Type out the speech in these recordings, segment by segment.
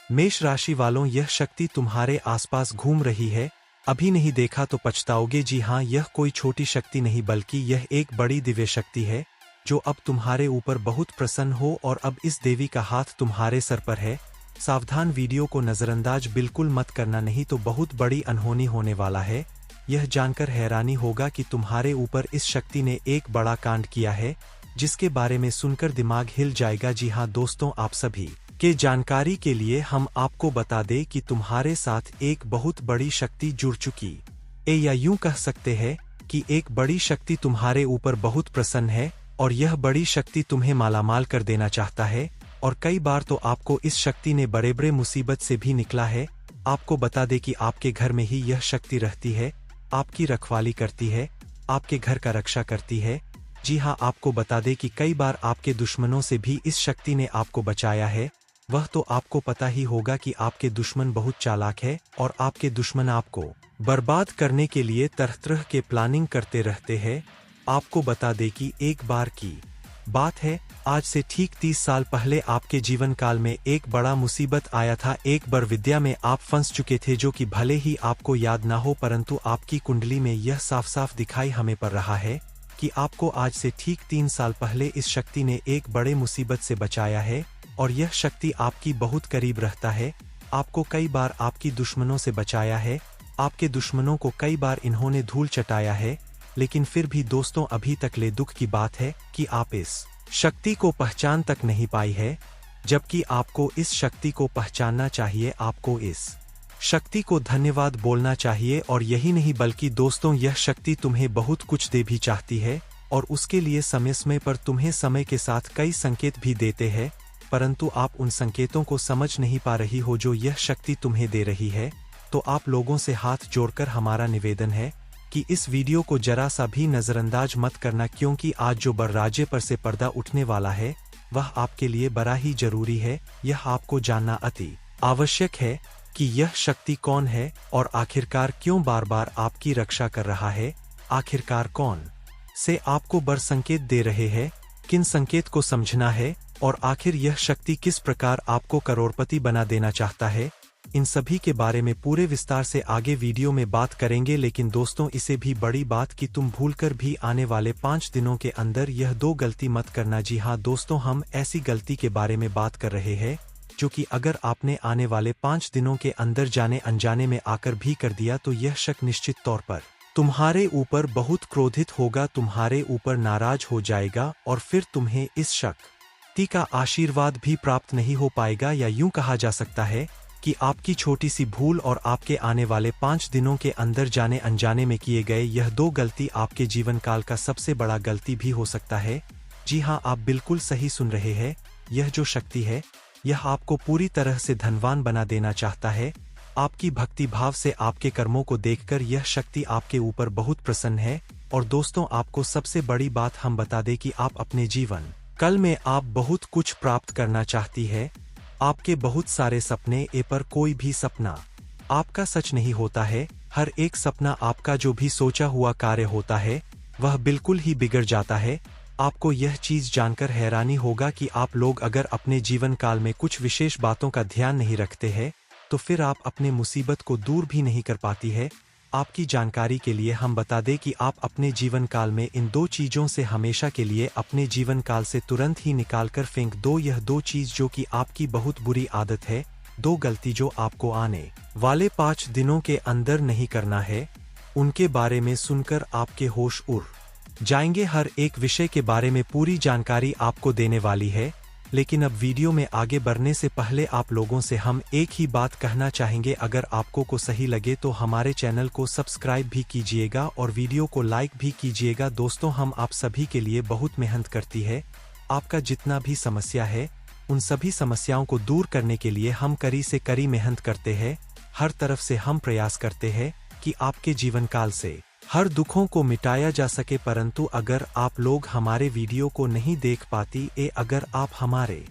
मेष राशि वालों, यह शक्ति तुम्हारे आसपास घूम रही है। अभी नहीं देखा तो पछताओगे। जी हाँ, यह कोई छोटी शक्ति नहीं बल्कि यह एक बड़ी दिव्य शक्ति है जो अब तुम्हारे ऊपर बहुत प्रसन्न हो और अब इस देवी का हाथ तुम्हारे सर पर है। सावधान, वीडियो को नजरअंदाज बिल्कुल मत करना, नहीं तो बहुत बड़ी अनहोनी होने वाला है। यह जानकर हैरानी होगा कि तुम्हारे ऊपर इस शक्ति ने एक बड़ा कांड किया है जिसके बारे में सुनकर दिमाग हिल जाएगा। जी हाँ दोस्तों, आप सभी के जानकारी के लिए हम आपको बता दें कि तुम्हारे साथ एक बहुत बड़ी शक्ति जुड़ चुकी है, या यूं कह सकते हैं कि एक बड़ी शक्ति तुम्हारे ऊपर बहुत प्रसन्न है और यह बड़ी शक्ति तुम्हें मालामाल कर देना चाहता है। और कई बार तो आपको इस शक्ति ने बड़े बड़े मुसीबत से भी निकला है। आपको बता दें कि आपके घर में ही यह शक्ति रहती है, आपकी रखवाली करती है, आपके घर का रक्षा करती है। जी हाँ, आपको बता दें कि कई बार आपके दुश्मनों से भी इस शक्ति ने आपको बचाया है। वह तो आपको पता ही होगा कि आपके दुश्मन बहुत चालाक है और आपके दुश्मन आपको बर्बाद करने के लिए तरह तरह के प्लानिंग करते रहते हैं। आपको बता दें कि एक बार की बात है, आज से ठीक 30 साल पहले आपके जीवन काल में एक बड़ा मुसीबत आया था। एक बार विद्या में आप फंस चुके थे, जो कि भले ही आपको याद ना हो परंतु आपकी कुंडली में यह साफ साफ दिखाई हमें पड़ रहा है कि आपको आज से ठीक 3 साल पहले इस शक्ति ने एक बड़े मुसीबत से बचाया है और यह शक्ति आपकी बहुत करीब रहता है। आपको कई बार आपकी दुश्मनों से बचाया है, आपके दुश्मनों को कई बार इन्होंने धूल चटाया है, लेकिन फिर भी दोस्तों अभी तक ले दुख की बात है कि आप इस शक्ति को पहचान तक नहीं पाई है, जबकि आपको इस शक्ति को पहचानना चाहिए। आपको इस शक्ति को धन्यवाद बोलना चाहिए। और यही नहीं बल्कि दोस्तों, यह शक्ति तुम्हें बहुत कुछ दे भी चाहती है और उसके लिए समय समय पर तुम्हें समय के साथ कई संकेत भी देते हैं, परंतु आप उन संकेतों को समझ नहीं पा रही हो जो यह शक्ति तुम्हें दे रही है। तो आप लोगों से हाथ जोड़कर हमारा निवेदन है कि इस वीडियो को जरा सा भी नजरअंदाज मत करना, क्योंकि आज जो बरराजे पर से पर्दा उठने वाला है वह आपके लिए बड़ा ही जरूरी है। यह आपको जानना अति आवश्यक है कि यह शक्ति कौन है और आखिरकार क्यों बार बार आपकी रक्षा कर रहा है। आखिरकार कौन से आपको बर संकेत दे रहे हैं, किन संकेत को समझना है और आखिर यह शक्ति किस प्रकार आपको करोड़पति बना देना चाहता है। इन सभी के बारे में पूरे विस्तार से आगे वीडियो में बात करेंगे। लेकिन दोस्तों, इसे भी बड़ी बात कि तुम भूलकर भी आने वाले 5 दिनों के अंदर यह 2 गलती मत करना। जी हाँ दोस्तों, हम ऐसी गलती के बारे में बात कर रहे हैं जो कि अगर आपने आने वाले 5 दिनों के अंदर जाने अनजाने में आकर भी कर दिया तो यह शक निश्चित तौर पर तुम्हारे ऊपर बहुत क्रोधित होगा, तुम्हारे ऊपर नाराज हो जाएगा और फिर तुम्हें इस शक्ति का आशीर्वाद भी प्राप्त नहीं हो पाएगा। या यूं कहा जा सकता है कि आपकी छोटी सी भूल और आपके आने वाले 5 दिनों के अंदर जाने अनजाने में किए गए यह 2 गलती आपके जीवन काल का सबसे बड़ा गलती भी हो सकता है। जी हाँ, आप बिल्कुल सही सुन रहे हैं। यह जो शक्ति है यह आपको पूरी तरह से धनवान बना देना चाहता है। आपकी भक्ति भाव से आपके कर्मों को देखकर यह शक्ति आपके ऊपर बहुत प्रसन्न है। और दोस्तों, आपको सबसे बड़ी बात हम बता दें कि आप अपने जीवन कल में आप बहुत कुछ प्राप्त करना चाहती है। आपके बहुत सारे सपने पर कोई भी सपना आपका सच नहीं होता है। हर एक सपना आपका जो भी सोचा हुआ कार्य होता है वह बिल्कुल ही बिगड़ जाता है। आपको यह चीज जानकर हैरानी होगा कि आप लोग अगर अपने जीवन काल में कुछ विशेष बातों का ध्यान नहीं रखते हैं तो फिर आप अपने मुसीबत को दूर भी नहीं कर पाती है। आपकी जानकारी के लिए हम बता दें कि आप अपने जीवन काल में इन 2 चीजों से हमेशा के लिए अपने जीवन काल से तुरंत ही निकाल कर फेंक दो। यह 2 चीज जो कि आपकी बहुत बुरी आदत है, 2 गलती जो आपको आने वाले 5 दिनों के अंदर नहीं करना है। उनके बारे में सुनकर आपके होश उड़ जाएंगे। हर एक विषय के बारे में पूरी जानकारी आपको देने वाली है। लेकिन अब वीडियो में आगे बढ़ने से पहले आप लोगों से हम एक ही बात कहना चाहेंगे, अगर आपको को सही लगे तो हमारे चैनल को सब्सक्राइब भी कीजिएगा और वीडियो को लाइक भी कीजिएगा। दोस्तों, हम आप सभी के लिए बहुत मेहनत करती है। आपका जितना भी समस्या है उन सभी समस्याओं को दूर करने के लिए हम कड़ी से कड़ी मेहनत करते हैं। हर तरफ से हम प्रयास करते हैं कि आपके जीवन काल से हर दुखों को मिटाया जा सके। परंतु अगर आप लोग हमारे वीडियो को नहीं देख पाती अगर आप हमारे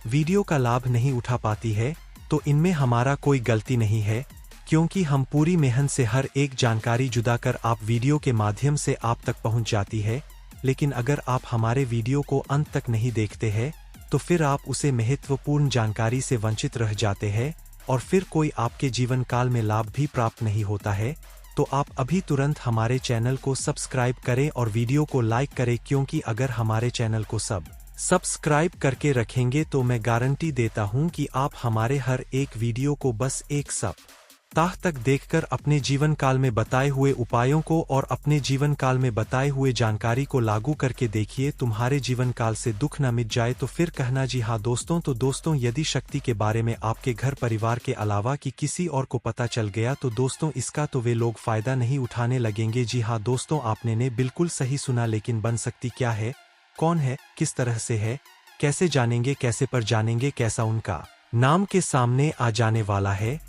वीडियो का लाभ नहीं उठा पाती है तो इनमें हमारा कोई गलती नहीं है, क्योंकि हम पूरी मेहनत से हर एक जानकारी जुदा कर आप वीडियो के माध्यम से आप तक पहुंच जाती है। लेकिन अगर आप हमारे वीडियो को अंत तक नहीं देखते हैं तो फिर आप उसे महत्वपूर्ण जानकारी से वंचित रह जाते हैं। और फिर कोई आपके जीवन काल में लाभ भी प्राप्त नहीं होता है, तो आप अभी तुरंत हमारे चैनल को सब्सक्राइब करें और वीडियो को लाइक करें, क्योंकि अगर हमारे चैनल को सब्सक्राइब करके रखेंगे तो मैं गारंटी देता हूं कि आप हमारे हर एक वीडियो को बस एक सप्ताह तक देखकर अपने जीवन काल में बताए हुए उपायों को और अपने जीवन काल में बताए हुए जानकारी को लागू करके देखिए, तुम्हारे जीवन काल से दुख न मिट जाए तो फिर कहना जी हाँ दोस्तों। तो दोस्तों, यदि शक्ति के बारे में आपके घर परिवार के अलावा कि किसी और को पता चल गया तो दोस्तों इसका तो वे लोग फायदा नहीं उठाने लगेंगे। जी हाँ दोस्तों, आपने ने बिल्कुल सही सुना। लेकिन बन सकती क्या है, कौन है, किस तरह से है, कैसे जानेंगे, कैसे पर जानेंगे, कैसा उनका नाम के सामने आ जाने वाला है,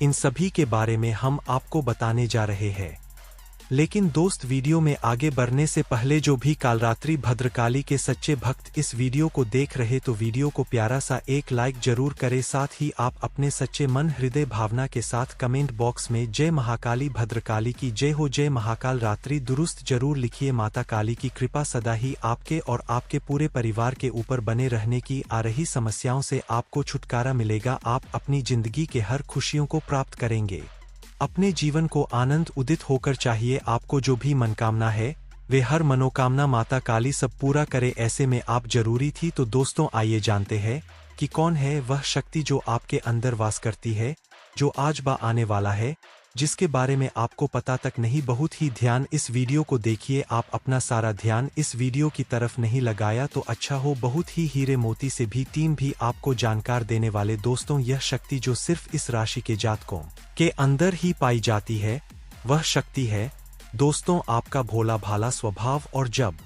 इन सभी के बारे में हम आपको बताने जा रहे हैं। लेकिन दोस्त, वीडियो में आगे बढ़ने से पहले जो भी कालरात्रि भद्रकाली के सच्चे भक्त इस वीडियो को देख रहे तो वीडियो को प्यारा सा एक लाइक जरूर करें। साथ ही आप अपने सच्चे मन हृदय भावना के साथ कमेंट बॉक्स में जय महाकाली भद्रकाली की जय हो, जय महाकाल रात्रि दुरुस्त जरूर लिखिए। माता काली की कृपा सदा ही आपके और आपके पूरे परिवार के ऊपर बने रहने की। आ रही समस्याओं से आपको छुटकारा मिलेगा, आप अपनी जिंदगी के हर खुशियों को प्राप्त करेंगे। अपने जीवन को आनंद उदित होकर चाहिए आपको जो भी मनोकामना है, वे हर मनोकामना माता काली सब पूरा करे, ऐसे में आप जरूरी थी। तो दोस्तों आइए जानते हैं कि कौन है वह शक्ति जो आपके अंदर वास करती है, जो आज बा आने वाला है, जिसके बारे में आपको पता तक नहीं। बहुत ही ध्यान इस वीडियो को देखिए, आप अपना सारा ध्यान इस वीडियो की तरफ नहीं लगाया तो अच्छा हो। बहुत ही हीरे मोती से भी टीम भी आपको जानकार देने वाले दोस्तों, यह शक्ति जो सिर्फ इस राशि के जातकों के अंदर ही पाई जाती है, वह शक्ति है दोस्तों आपका भोला भाला स्वभाव। और जब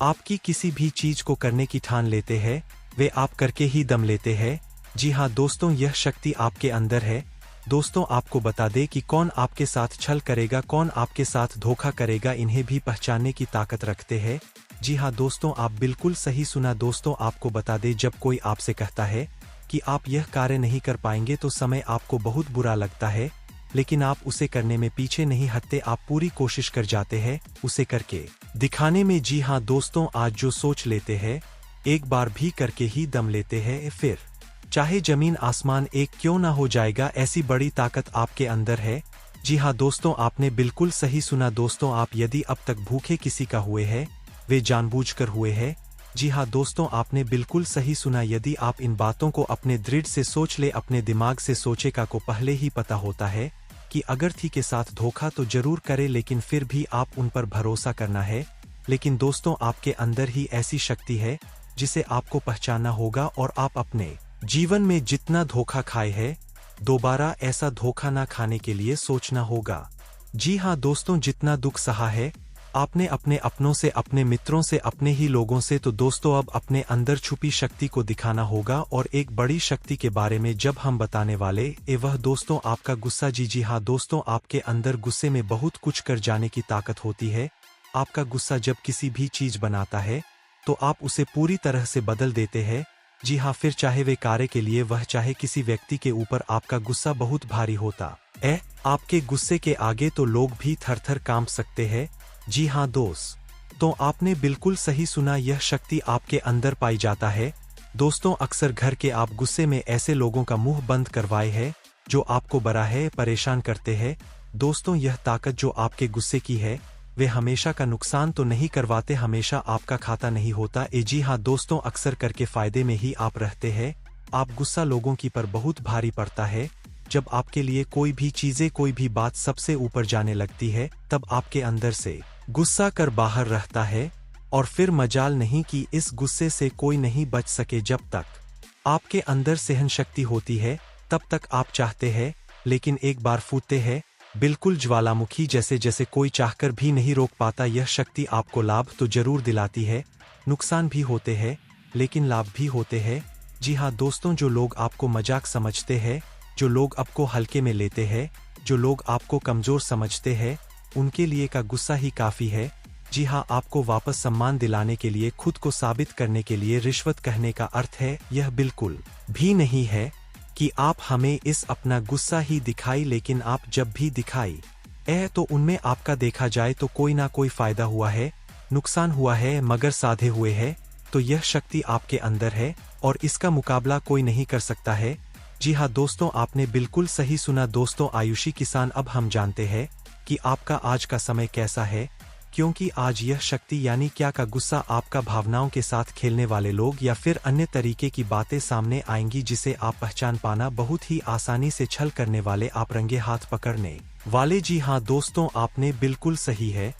आपकी किसी भी चीज को करने की ठान लेते हैं, वे आप करके ही दम लेते हैं। जी हाँ दोस्तों, यह शक्ति आपके अंदर है। दोस्तों आपको बता दे कि कौन आपके साथ छल करेगा, कौन आपके साथ धोखा करेगा, इन्हें भी पहचानने की ताकत रखते हैं। जी हाँ दोस्तों, आप बिल्कुल सही सुना। दोस्तों आपको बता दे, जब कोई आपसे कहता है कि आप यह कार्य नहीं कर पाएंगे तो समय आपको बहुत बुरा लगता है, लेकिन आप उसे करने में पीछे नहीं हटते, आप पूरी कोशिश कर जाते हैं उसे करके दिखाने में। जी हाँ दोस्तों, आज जो सोच लेते हैं एक बार भी करके ही दम लेते हैं, फिर चाहे जमीन आसमान एक क्यों ना हो जाएगा, ऐसी बड़ी ताकत आपके अंदर है। जी हाँ दोस्तों, आपने बिल्कुल सही सुना। दोस्तों आप यदि अब तक भूखे किसी का हुए हैं, वे जानबूझकर हुए हैं। जी हाँ दोस्तों, आपने बिल्कुल सही सुना। यदि आप इन बातों को अपने दृढ़ से सोच ले, अपने दिमाग से सोचे का को पहले ही पता होता है कि अगर थी के साथ धोखा तो जरूर करे, लेकिन फिर भी आप उन पर भरोसा करना है। लेकिन दोस्तों आपके अंदर ही ऐसी शक्ति है जिसे आपको पहचानना होगा, और आप अपने जीवन में जितना धोखा खाए है, दोबारा ऐसा धोखा ना खाने के लिए सोचना होगा। जी हाँ दोस्तों, जितना दुख सहा है आपने अपने अपनों से, अपने मित्रों से, अपने ही लोगों से, तो दोस्तों अब अपने अंदर छुपी शक्ति को दिखाना होगा। और एक बड़ी शक्ति के बारे में जब हम बताने वाले वह दोस्तों आपका गुस्सा। जी हाँ दोस्तों, आपके अंदर गुस्से में बहुत कुछ कर जाने की ताकत होती है। आपका गुस्सा जब किसी भी चीज बनाता है तो आप उसे पूरी तरह से बदल देते हैं। जी हाँ, फिर चाहे वे कार्य के लिए वह चाहे किसी व्यक्ति के ऊपर आपका गुस्सा बहुत भारी होता है, आपके गुस्से के आगे तो लोग भी थर थर कांप सकते हैं। जी हाँ दोस्त, तो आपने बिल्कुल सही सुना, यह शक्ति आपके अंदर पाई जाता है। दोस्तों अक्सर घर के आप गुस्से में ऐसे लोगों का मुंह बंद करवाए है जो आपको बड़ा है परेशान करते हैं। दोस्तों यह ताकत जो आपके गुस्से की है, वे हमेशा का नुकसान तो नहीं करवाते, हमेशा आपका खाता नहीं होता। जी हाँ दोस्तों, अक्सर करके फायदे में ही आप रहते हैं। आप गुस्सा लोगों की पर बहुत भारी पड़ता है। जब आपके लिए कोई भी चीजें, कोई भी बात सबसे ऊपर जाने लगती है, तब आपके अंदर से गुस्सा कर बाहर रहता है, और फिर मजाल नहीं कि इस गुस्से से कोई नहीं बच सके। जब तक आपके अंदर सहन शक्ति होती है तब तक आप चाहते हैं, लेकिन एक बार फूटते हैं बिल्कुल ज्वालामुखी जैसे, जैसे कोई चाहकर भी नहीं रोक पाता। यह शक्ति आपको लाभ तो जरूर दिलाती है, नुकसान भी होते हैं लेकिन लाभ भी होते हैं। जी हाँ दोस्तों, जो लोग आपको मजाक समझते हैं, जो लोग आपको हल्के में लेते हैं, जो लोग आपको कमजोर समझते हैं, उनके लिए का गुस्सा ही काफी है। जी हाँ, आपको वापस सम्मान दिलाने के लिए, खुद को साबित करने के लिए रिश्वत कहने का अर्थ है यह बिल्कुल भी नहीं है कि आप हमें इस अपना गुस्सा ही दिखाई, लेकिन आप जब भी दिखाई तो उनमें आपका देखा जाए तो कोई ना कोई फायदा हुआ है, नुकसान हुआ है, मगर साधे हुए है। तो यह शक्ति आपके अंदर है और इसका मुकाबला कोई नहीं कर सकता है। जी हाँ दोस्तों, आपने बिल्कुल सही सुना दोस्तों आयुषी किसान। अब हम जानते हैं कि आपका आज का समय कैसा है, क्योंकि आज यह शक्ति यानी क्या का गुस्सा आपका भावनाओं के साथ खेलने वाले लोग या फिर अन्य तरीके की बातें सामने आएंगी जिसे आप पहचान पाना बहुत ही आसानी से छल करने वाले आप रंगे हाथ पकड़ने वाले। जी हाँ दोस्तों, आपने बिल्कुल सही है।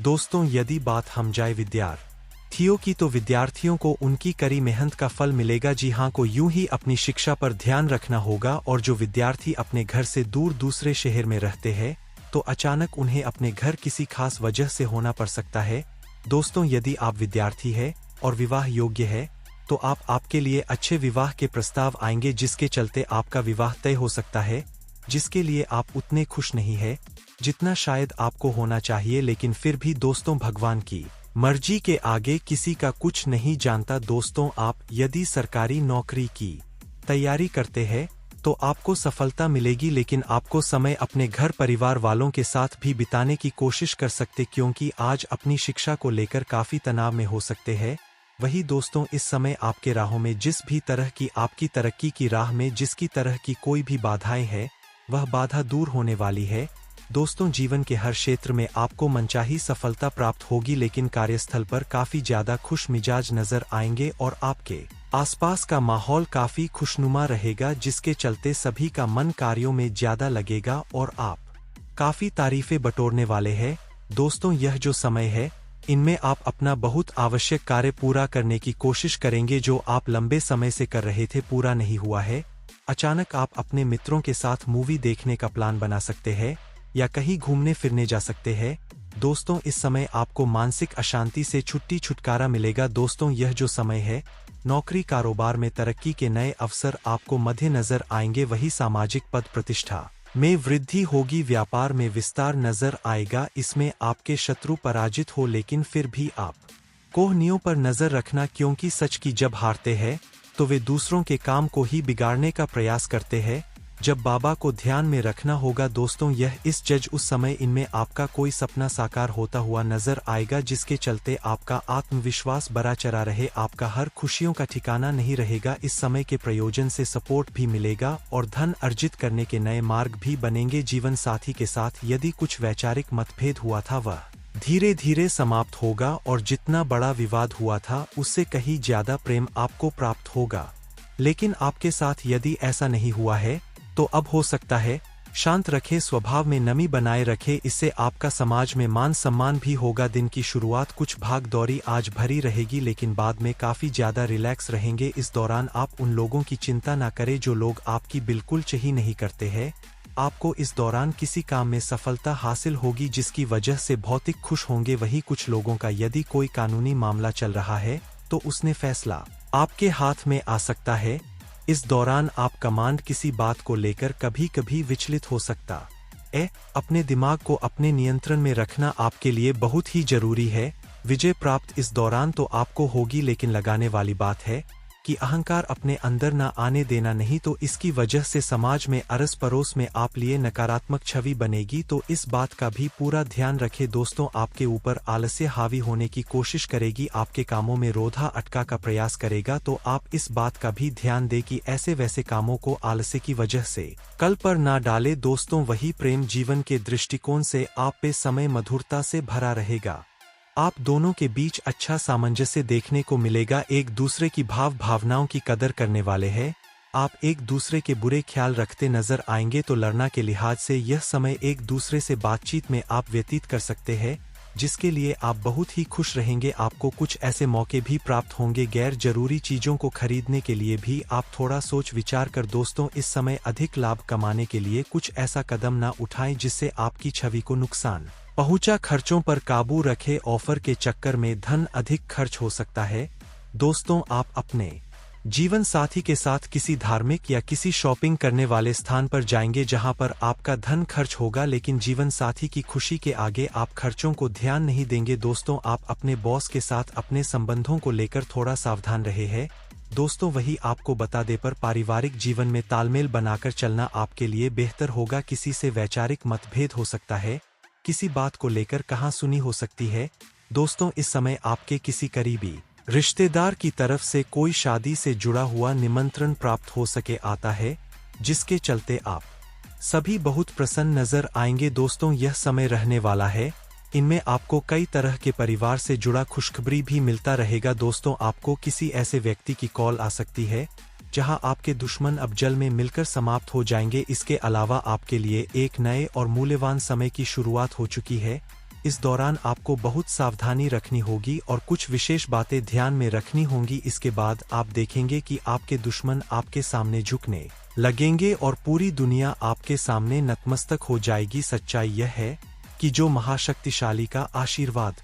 दोस्तों यदि बात हम जाए विद्यार्थियों की, तो विद्यार्थियों को उनकी कड़ी मेहनत का फल मिलेगा। जी हाँ, को यूं ही अपनी शिक्षा पर ध्यान रखना होगा। और जो विद्यार्थी अपने घर से दूर दूसरे शहर में रहते हैं, तो अचानक उन्हें अपने घर किसी खास वजह से होना पड़ सकता है। दोस्तों यदि आप विद्यार्थी है और विवाह योग्य है, तो आपके लिए अच्छे विवाह के प्रस्ताव आएंगे जिसके चलते आपका विवाह तय हो सकता है, जिसके लिए आप उतने खुश नहीं है जितना शायद आपको होना चाहिए। लेकिन फिर भी दोस्तों, भगवान की मर्जी के आगे किसी का कुछ नहीं जानता। दोस्तों, आप यदि सरकारी नौकरी की तैयारी करते हैं तो आपको सफलता मिलेगी, लेकिन आपको समय अपने घर परिवार वालों के साथ भी बिताने की कोशिश कर सकते, क्योंकि आज अपनी शिक्षा को लेकर काफी तनाव में हो सकते हैं। वही दोस्तों, इस समय आपके राहों में जिस भी तरह की आपकी तरक्की की राह में जिसकी तरह की कोई भी बाधाएं हैं, वह बाधा दूर होने वाली है। दोस्तों, जीवन के हर क्षेत्र में आपको मनचाही सफलता प्राप्त होगी, लेकिन कार्यस्थल पर काफी ज्यादा खुश मिजाज नजर आएंगे और आपके आसपास का माहौल काफी खुशनुमा रहेगा, जिसके चलते सभी का मन कार्यों में ज्यादा लगेगा और आप काफी तारीफें बटोरने वाले हैं। दोस्तों, यह जो समय है, इनमें आप अपना बहुत आवश्यक कार्य पूरा करने की कोशिश करेंगे जो आप लंबे समय से कर रहे थे, पूरा नहीं हुआ है। अचानक आप अपने मित्रों के साथ मूवी देखने का प्लान बना सकते हैं या कहीं घूमने फिरने जा सकते हैं। दोस्तों, इस समय आपको मानसिक अशांति से छुटकारा मिलेगा। दोस्तों, यह जो समय है, नौकरी कारोबार में तरक्की के नए अवसर आपको मध्य नजर आएंगे। वही सामाजिक पद प्रतिष्ठा में वृद्धि होगी, व्यापार में विस्तार नजर आएगा। इसमें आपके शत्रु पराजित हो, लेकिन फिर भी आप कोहनियों पर नजर रखना, क्योंकि सच की जब हारते हैं तो वे दूसरों के काम को ही बिगाड़ने का प्रयास करते हैं। जब बाबा को ध्यान में रखना होगा। दोस्तों, यह इस जज उस समय इनमें आपका कोई सपना साकार होता हुआ नजर आएगा, जिसके चलते आपका आत्मविश्वास बरा चढ़ा रहे, आपका हर खुशियों का ठिकाना नहीं रहेगा। इस समय के प्रयोजन से सपोर्ट भी मिलेगा और धन अर्जित करने के नए मार्ग भी बनेंगे। जीवन साथी के साथ यदि कुछ वैचारिक मतभेद हुआ था, वह धीरे धीरे समाप्त होगा और जितना बड़ा विवाद हुआ था उससे कहीं ज्यादा प्रेम आपको प्राप्त होगा। लेकिन आपके साथ यदि ऐसा नहीं हुआ है, तो अब हो सकता है शांत रखे, स्वभाव में नमी बनाए रखे, इससे आपका समाज में मान सम्मान भी होगा। दिन की शुरुआत कुछ भाग दौड़ी आज भरी रहेगी, लेकिन बाद में काफी ज्यादा रिलैक्स रहेंगे। इस दौरान आप उन लोगों की चिंता ना करें जो लोग आपकी बिल्कुल चाही नहीं करते हैं। आपको इस दौरान किसी काम में सफलता हासिल होगी, जिसकी वजह से भौतिक खुश होंगे। वही कुछ लोगों का यदि कोई कानूनी मामला चल रहा है, तो उसने फैसला आपके हाथ में आ सकता है। इस दौरान आप कमांड किसी बात को लेकर कभी कभी विचलित हो सकता है। अपने दिमाग को अपने नियंत्रण में रखना आपके लिए बहुत ही जरूरी है। विजय प्राप्त इस दौरान तो आपको होगी, लेकिन लगाने वाली बात है कि अहंकार अपने अंदर ना आने देना, नहीं तो इसकी वजह से समाज में अड़स पड़ोस में आप लिए नकारात्मक छवि बनेगी। तो इस बात का भी पूरा ध्यान रखें। दोस्तों, आपके ऊपर आलस्य हावी होने की कोशिश करेगी, आपके कामों में रोधा अटका का प्रयास करेगा। तो आप इस बात का भी ध्यान दें कि ऐसे वैसे कामों को आलस्य की वजह से कल पर ना डाले। दोस्तों, वही प्रेम जीवन के दृष्टिकोण से आप पे समय मधुरता से भरा रहेगा। आप दोनों के बीच अच्छा सामंजस्य देखने को मिलेगा, एक दूसरे की भावनाओं की कदर करने वाले हैं। आप एक दूसरे के बुरे ख्याल रखते नजर आएंगे, तो लड़ना के लिहाज से यह समय एक दूसरे से बातचीत में आप व्यतीत कर सकते हैं, जिसके लिए आप बहुत ही खुश रहेंगे। आपको कुछ ऐसे मौके भी प्राप्त होंगे, गैर जरूरी चीजों को खरीदने के लिए भी आप थोड़ा सोच विचार कर। दोस्तों, इस समय अधिक लाभ कमाने के लिए कुछ ऐसा कदम ना उठाएं जिससे आपकी छवि को नुकसान पहुंचा। खर्चों पर काबू रखें, ऑफर के चक्कर में धन अधिक खर्च हो सकता है। दोस्तों, आप अपने जीवन साथी के साथ किसी धार्मिक या किसी शॉपिंग करने वाले स्थान पर जाएंगे जहां पर आपका धन खर्च होगा, लेकिन जीवन साथी की खुशी के आगे आप खर्चों को ध्यान नहीं देंगे। दोस्तों, आप अपने बॉस के साथ अपने संबंधों को लेकर थोड़ा सावधान रहे हैं। दोस्तों, वही आपको बता दे पर पारिवारिक जीवन में तालमेल बनाकर चलना आपके लिए बेहतर होगा। किसी से वैचारिक मतभेद हो सकता है, किसी बात को लेकर कहासुनी हो सकती है। दोस्तों, इस समय आपके किसी करीबी रिश्तेदार की तरफ से कोई शादी से जुड़ा हुआ निमंत्रण प्राप्त हो सके आता है। जिसके चलते आप सभी बहुत प्रसन्न नजर आएंगे। दोस्तों, यह समय रहने वाला है, इनमें आपको कई तरह के परिवार से जुड़ा खुशखबरी भी मिलता रहेगा। दोस्तों, आपको किसी ऐसे व्यक्ति की कॉल आ सकती है जहां आपके दुश्मन अब जल में मिलकर समाप्त हो जाएंगे। इसके अलावा आपके लिए एक नए और मूल्यवान समय की शुरुआत हो चुकी है। इस दौरान आपको बहुत सावधानी रखनी होगी और कुछ विशेष बातें ध्यान में रखनी होंगी। इसके बाद आप देखेंगे कि आपके दुश्मन आपके सामने झुकने लगेंगे और पूरी दुनिया आपके सामने नतमस्तक हो जाएगी। सच्चाई यह है कि जो महाशक्तिशाली का आशीर्वाद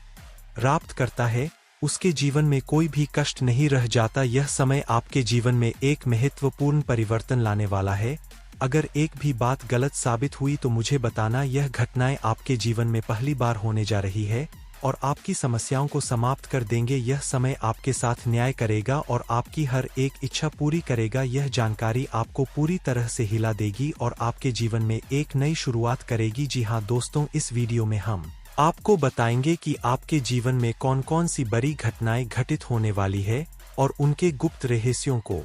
प्राप्त करता है उसके जीवन में कोई भी कष्ट नहीं रह जाता। यह समय आपके जीवन में एक महत्वपूर्ण परिवर्तन लाने वाला है। अगर एक भी बात गलत साबित हुई तो मुझे बताना। यह घटनाएं आपके जीवन में पहली बार होने जा रही है और आपकी समस्याओं को समाप्त कर देंगे। यह समय आपके साथ न्याय करेगा और आपकी हर एक इच्छा पूरी करेगा। यह जानकारी आपको पूरी तरह से हिला देगी और आपके जीवन में एक नई शुरुआत करेगी। जी हाँ दोस्तों, इस वीडियो में हम आपको बताएंगे कि आपके जीवन में कौन कौन सी बड़ी घटनाएं घटित होने वाली है और उनके गुप्त रहस्यों को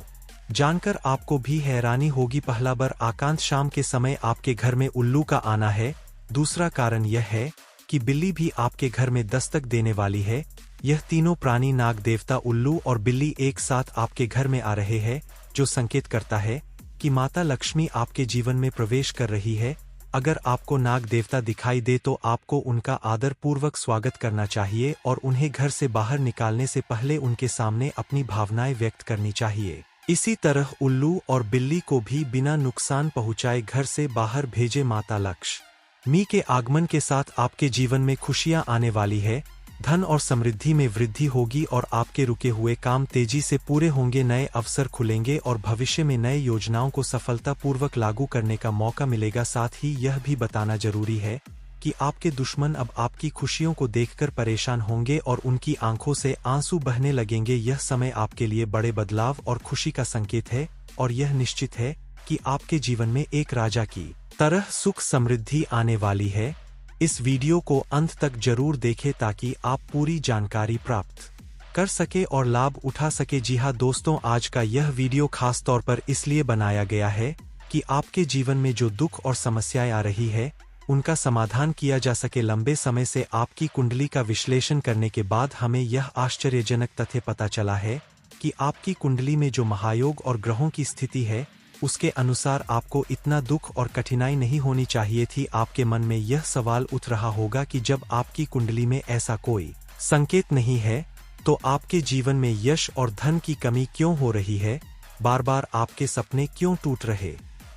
जानकर आपको भी हैरानी होगी। पहला बार आकांत शाम के समय आपके घर में उल्लू का आना है। दूसरा कारण यह है कि बिल्ली भी आपके घर में दस्तक देने वाली है। यह तीनों प्राणी नाग देवता उल्लू और बिल्ली एक साथ आपके घर में आ रहे हैं, जो संकेत करता है कि माता लक्ष्मी आपके जीवन में प्रवेश कर रही है। अगर आपको नाग देवता दिखाई दे तो आपको उनका आदर पूर्वक स्वागत करना चाहिए और उन्हें घर से बाहर निकालने से पहले उनके सामने अपनी भावनाएं व्यक्त करनी चाहिए। इसी तरह उल्लू और बिल्ली को भी बिना नुकसान पहुंचाए घर से बाहर भेजे। माता लक्ष्मी के आगमन के साथ आपके जीवन में खुशियां आने वाली है। धन और समृद्धि में वृद्धि होगी और आपके रुके हुए काम तेजी से पूरे होंगे। नए अवसर खुलेंगे और भविष्य में नए योजनाओं को सफलतापूर्वक लागू करने का मौका मिलेगा। साथ ही यह भी बताना जरूरी है कि आपके दुश्मन अब आपकी खुशियों को देखकर परेशान होंगे और उनकी आंखों से आंसू बहने लगेंगे। यह समय आपके लिए बड़े बदलाव और खुशी का संकेत है और यह निश्चित है कि आपके जीवन में एक राजा की तरह सुख समृद्धि आने वाली है। इस वीडियो को अंत तक जरूर देखें ताकि आप पूरी जानकारी प्राप्त कर सके और लाभ उठा सके। जी हाँ दोस्तों, आज का यह वीडियो खास तौर पर इसलिए बनाया गया है कि आपके जीवन में जो दुख और समस्याएं आ रही है उनका समाधान किया जा सके। लंबे समय से आपकी कुंडली का विश्लेषण करने के बाद हमें यह आश्चर्यजनक तथ्य पता चला है कि आपकी कुंडली में जो महायोग और ग्रहों की स्थिति है उसके अनुसार आपको इतना दुख और कठिनाई नहीं होनी चाहिए थी। आपके मन में यह सवाल उठ रहा होगा कि जब आपकी कुंडली में ऐसा कोई संकेत नहीं है तो आपके जीवन में यश और धन की कमी क्यों हो रही है, बार बार आपके सपने क्यों टूट रहे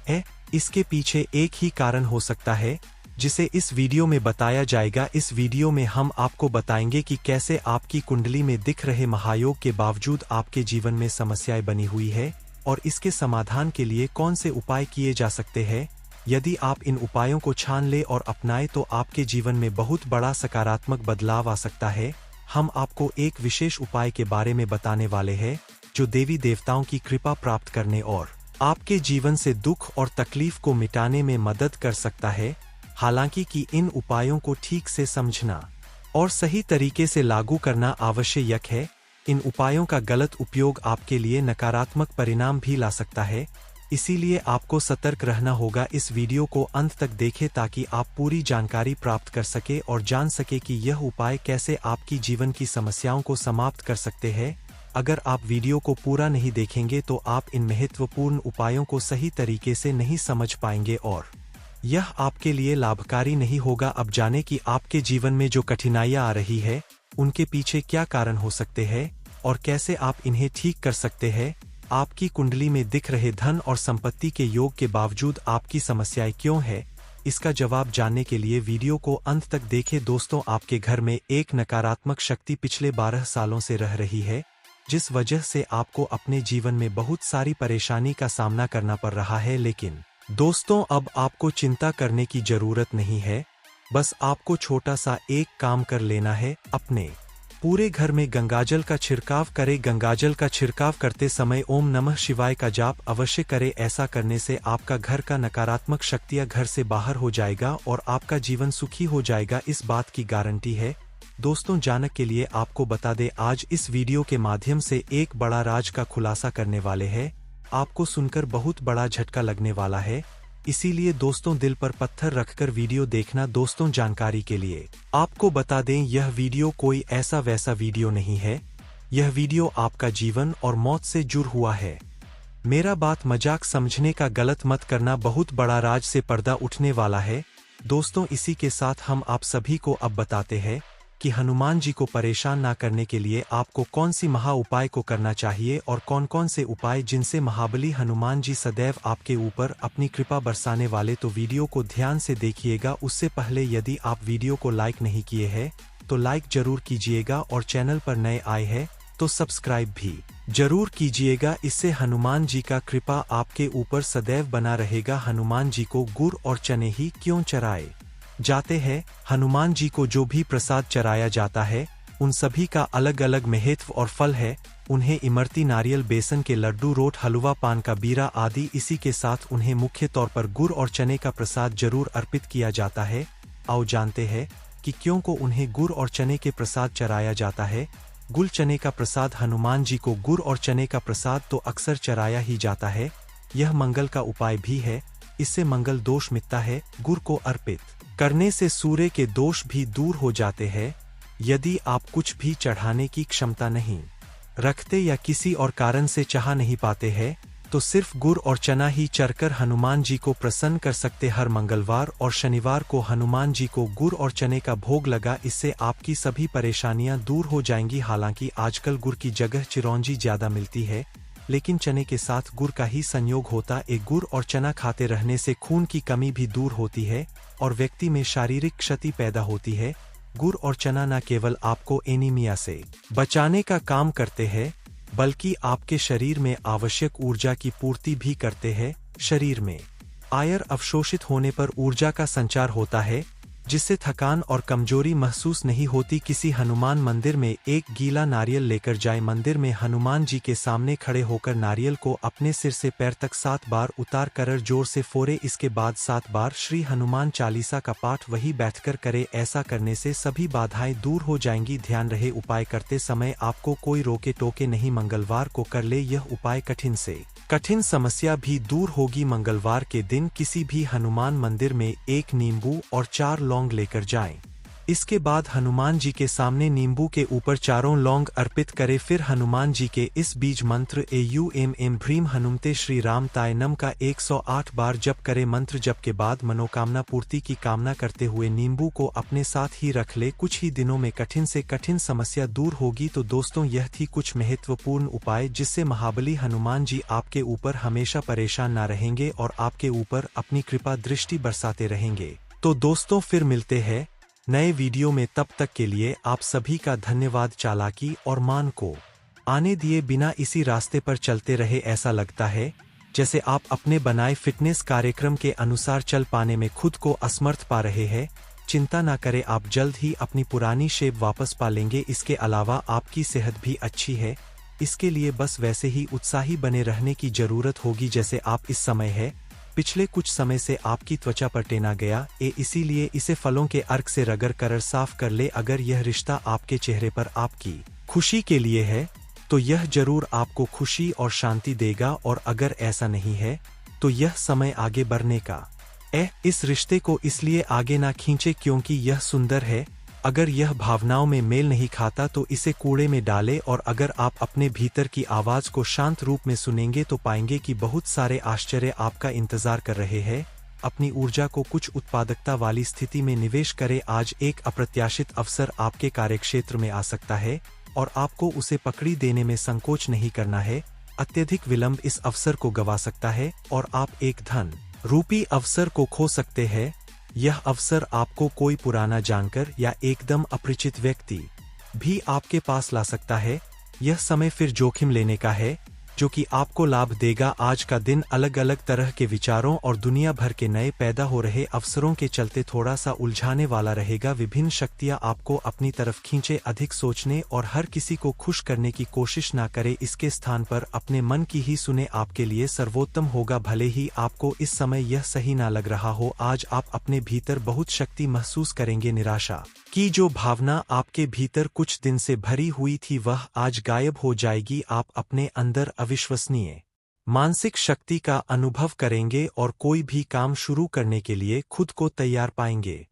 हैं। इसके पीछे एक ही कारण हो सकता है जिसे इस वीडियो में बताया जाएगा। इस वीडियो में हम आपको बताएंगे कि कैसे आपकी कुंडली में दिख रहे महायोग के बावजूद आपके जीवन में समस्याएं बनी हुई है और इसके समाधान के लिए कौन से उपाय किए जा सकते हैं। यदि आप इन उपायों को छान ले और अपनाएं तो आपके जीवन में बहुत बड़ा सकारात्मक बदलाव आ सकता है। हम आपको एक विशेष उपाय के बारे में बताने वाले हैं जो देवी देवताओं की कृपा प्राप्त करने और आपके जीवन से दुख और तकलीफ को मिटाने में मदद कर सकता है। हालांकि कि इन उपायों को ठीक से समझना और सही तरीके से लागू करना आवश्यक है। इन उपायों का गलत उपयोग आपके लिए नकारात्मक परिणाम भी ला सकता है, इसीलिए आपको सतर्क रहना होगा। इस वीडियो को अंत तक देखें ताकि आप पूरी जानकारी प्राप्त कर सके और जान सके कि यह उपाय कैसे आपकी जीवन की समस्याओं को समाप्त कर सकते हैं। अगर आप वीडियो को पूरा नहीं देखेंगे तो आप इन महत्वपूर्ण उपायों को सही तरीके से नहीं समझ पाएंगे और यह आपके लिए लाभकारी नहीं होगा। अब जाने कि आपके जीवन में जो कठिनाइयां आ रही है उनके पीछे क्या कारण हो सकते हैं और कैसे आप इन्हें ठीक कर सकते हैं। आपकी कुंडली में दिख रहे धन और संपत्ति के योग के बावजूद आपकी समस्याएं क्यों है, इसका जवाब जानने के लिए वीडियो को अंत तक देखें। दोस्तों, आपके घर में एक नकारात्मक शक्ति पिछले 12 सालों से रह रही है, जिस वजह से आपको अपने जीवन में बहुत सारी परेशानी का सामना करना पड़ रहा है। लेकिन दोस्तों, अब आपको चिंता करने की जरूरत नहीं है। बस आपको छोटा सा एक काम कर लेना है। अपने पूरे घर में गंगाजल का छिड़काव करें। गंगाजल का छिड़काव करते समय ओम नमः शिवाय का जाप अवश्य करें। ऐसा करने से आपका घर का नकारात्मक शक्तियां घर से बाहर हो जाएगा और आपका जीवन सुखी हो जाएगा, इस बात की गारंटी है। दोस्तों, जानने के लिए आपको बता दें, आज इस वीडियो के माध्यम से एक बड़ा राज का खुलासा करने वाले हैं। आपको सुनकर बहुत बड़ा झटका लगने वाला है, इसीलिए दोस्तों दिल पर पत्थर रखकर वीडियो देखना। दोस्तों जानकारी के लिए आपको बता दें, यह वीडियो कोई ऐसा वैसा वीडियो नहीं है। यह वीडियो आपका जीवन और मौत से जुड़ हुआ है। मेरा बात मजाक समझने का गलत मत करना, बहुत बड़ा राज से पर्दा उठने वाला है। दोस्तों इसी के साथ हम आप सभी को अब बताते हैं कि हनुमान जी को परेशान ना करने के लिए आपको कौन सी महा उपाय को करना चाहिए और कौन कौन से उपाय जिनसे महाबली हनुमान जी सदैव आपके ऊपर अपनी कृपा बरसाने वाले। तो वीडियो को ध्यान से देखिएगा। उससे पहले यदि आप वीडियो को लाइक नहीं किए हैं तो लाइक जरूर कीजिएगा और चैनल पर नए आए हैं तो सब्सक्राइब भी जरूर कीजिएगा। इससे हनुमान जी का कृपा आपके ऊपर सदैव बना रहेगा। हनुमान जी को गुड़ और चने ही क्यों चराए जाते हैं? हनुमान जी को जो भी प्रसाद चराया जाता है उन सभी का अलग अलग महत्व और फल है। उन्हें इमरती, नारियल, बेसन के लड्डू, रोट, हलवा, पान का बीरा आदि, इसी के साथ उन्हें मुख्य तौर पर गुड़ और चने का प्रसाद जरूर अर्पित किया जाता है। आओ जानते हैं कि क्यों को उन्हें गुड़ और चने के प्रसाद चराया जाता है। गुड़ चने का प्रसाद, हनुमान जी को गुड़ और चने का प्रसाद तो अक्सर चराया ही जाता है। यह मंगल का उपाय भी है, इससे मंगल दोष मिटता है। गुड़ को अर्पित करने से सूर्य के दोष भी दूर हो जाते हैं। यदि आप कुछ भी चढ़ाने की क्षमता नहीं रखते या किसी और कारण से चाह नहीं पाते हैं तो सिर्फ गुड़ और चना ही चरकर हनुमान जी को प्रसन्न कर सकते। हर मंगलवार और शनिवार को हनुमान जी को गुड़ और चने का भोग लगा, इससे आपकी सभी परेशानियां दूर हो जाएंगी। हालांकि आजकल गुड़ की जगह चिरौंजी ज्यादा मिलती है, लेकिन चने के साथ गुड़ का ही संयोग होता। एक गुड़ और चना खाते रहने से खून की कमी भी दूर होती है और व्यक्ति में शारीरिक क्षति पैदा होती है। गुड़ और चना न केवल आपको एनीमिया से बचाने का काम करते हैं बल्कि आपके शरीर में आवश्यक ऊर्जा की पूर्ति भी करते हैं। शरीर में आयर अवशोषित होने पर ऊर्जा का संचार होता है, जिससे थकान और कमजोरी महसूस नहीं होती। किसी हनुमान मंदिर में एक गीला नारियल लेकर जाए। मंदिर में हनुमान जी के सामने खड़े होकर नारियल को अपने सिर से पैर तक 7 बार उतार कर जोर से फोड़े। इसके बाद 7 बार श्री हनुमान चालीसा का पाठ वही बैठकर करे। ऐसा करने से सभी बाधाएं दूर हो जाएंगी। ध्यान रहे, उपाय करते समय आपको कोई रोके टोके नहीं। मंगलवार को कर ले यह उपाय, कठिन से कठिन समस्या भी दूर होगी। मंगलवार के दिन किसी भी हनुमान मंदिर में 1 नींबू और 4 लौंग लेकर जाएं। इसके बाद हनुमान जी के सामने नींबू के ऊपर चारों लौंग अर्पित करें। फिर हनुमान जी के इस बीज मंत्र AUMM भ्रीम हनुमते श्री राम ताय नम का 108 बार जप करें। मंत्र जप के बाद मनोकामना पूर्ति की कामना करते हुए नींबू को अपने साथ ही रख ले। कुछ ही दिनों में कठिन से कठिन समस्या दूर होगी। तो दोस्तों यह थी कुछ महत्वपूर्ण उपाय जिससे महाबली हनुमान जी आपके ऊपर हमेशा परेशान न रहेंगे और आपके ऊपर अपनी कृपा दृष्टि बरसाते रहेंगे। तो दोस्तों फिर मिलते हैं नए वीडियो में, तब तक के लिए आप सभी का धन्यवाद। चालाकी और मान को आने दिए बिना इसी रास्ते पर चलते रहे। ऐसा लगता है जैसे आप अपने बनाए फिटनेस कार्यक्रम के अनुसार चल पाने में खुद को असमर्थ पा रहे हैं। चिंता ना करें, आप जल्द ही अपनी पुरानी शेप वापस पा लेंगे। इसके अलावा आपकी सेहत भी अच्छी है, इसके लिए बस वैसे ही उत्साही बने रहने की जरूरत होगी जैसे आप इस समय है। पिछले कुछ समय से आपकी त्वचा पर टेना गया इसीलिए इसे फलों के अर्क से रगड़ कर साफ कर ले। अगर यह रिश्ता आपके चेहरे पर आपकी खुशी के लिए है तो यह जरूर आपको खुशी और शांति देगा, और अगर ऐसा नहीं है तो यह समय आगे बढ़ने का। इस रिश्ते को इसलिए आगे ना खींचे क्योंकि यह सुंदर है। अगर यह भावनाओं में मेल नहीं खाता तो इसे कूड़े में डालें, और अगर आप अपने भीतर की आवाज को शांत रूप में सुनेंगे तो पाएंगे कि बहुत सारे आश्चर्य आपका इंतजार कर रहे हैं। अपनी ऊर्जा को कुछ उत्पादकता वाली स्थिति में निवेश करें। आज एक अप्रत्याशित अवसर आपके कार्यक्षेत्र में आ सकता है और आपको उसे पकड़ी देने में संकोच नहीं करना है। अत्यधिक विलंब इस अवसर को गवा सकता है और आप एक धन रूपी अवसर को खो सकते हैं। यह अवसर आपको कोई पुराना जानकर या एकदम अपरिचित व्यक्ति भी आपके पास ला सकता है। यह समय फिर जोखिम लेने का है जो कि आपको लाभ देगा। आज का दिन अलग अलग तरह के विचारों और दुनिया भर के नए पैदा हो रहे अवसरों के चलते थोड़ा सा उलझाने वाला रहेगा। विभिन्न शक्तियां आपको अपनी तरफ खींचे। अधिक सोचने और हर किसी को खुश करने की कोशिश ना करें, इसके स्थान पर अपने मन की ही सुने, आपके लिए सर्वोत्तम होगा। भले ही आपको इस समय यह सही ना लग रहा हो, आज आप अपने भीतर बहुत शक्ति महसूस करेंगे। निराशा की जो भावना आपके भीतर कुछ दिन से भरी हुई थी वह आज गायब हो जाएगी। आप अपने अंदर अविश्वसनीय मानसिक शक्ति का अनुभव करेंगे और कोई भी काम शुरू करने के लिए खुद को तैयार पाएंगे।